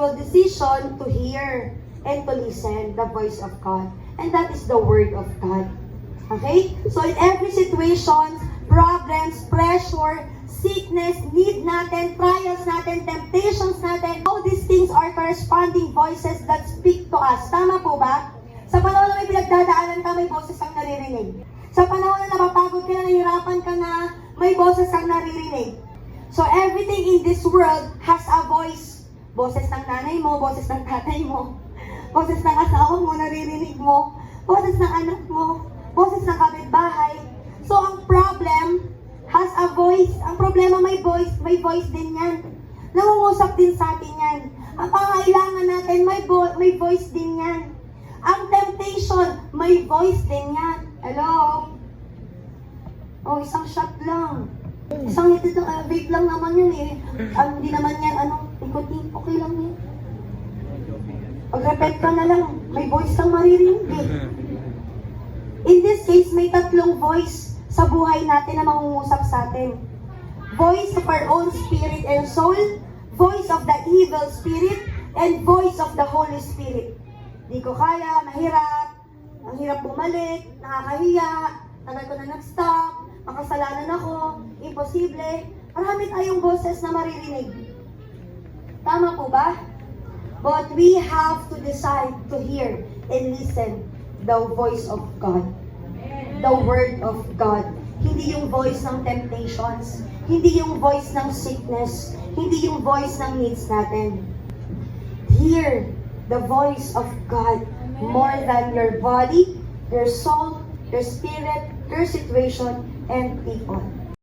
will decision to hear and to listen the voice of God. And that is the Word of God. Okay? So in every situation, problems, pressure, sickness, need natin, trials natin, temptations natin, all these things are corresponding voices that speak to us. Tama po ba? Sa panahon na may pinagdadaanan ka, may boses kang naririnig. Sa panahon na napapagod ka na, nahihirapan ka na, may boses kang naririnig. So everything in this world has a voice. Boses ng nanay mo, boses ng tatay mo, boses ng asawa mo, naririnig mo, boses ng anak mo, boses ng kapitbahay. So ang problem has a voice. Ang problema may voice din yan. Nangungusap din sa atin yan. Ang pangailangan natin, may voice din yan. Ang temptation, may voice din yan. Hello? Oh, isang shot lang. Isang vape lang naman yun eh. Hindi naman yan, nicotine, okay lang yun. Pag-repent ka na lang, may voice kang maririnig eh. In this case, may tatlong voice sa buhay natin na mangungusap sa atin. Voice of our own spirit and soul, voice of the evil spirit, and voice of the Holy Spirit. Di ko kaya, mahirap, ang hirap bumalik, nakakahiya, tagal ko na nag-stop, makasalanan ako, imposible. Marami tayong boses na maririnig. Tama po ba? But we have to decide to hear and listen the voice of God. The Word of God. Hindi yung voice ng temptations. Hindi yung voice ng sickness. Hindi yung voice ng needs natin. Hear the voice of God more than your body, your soul, your spirit, your situation, and people.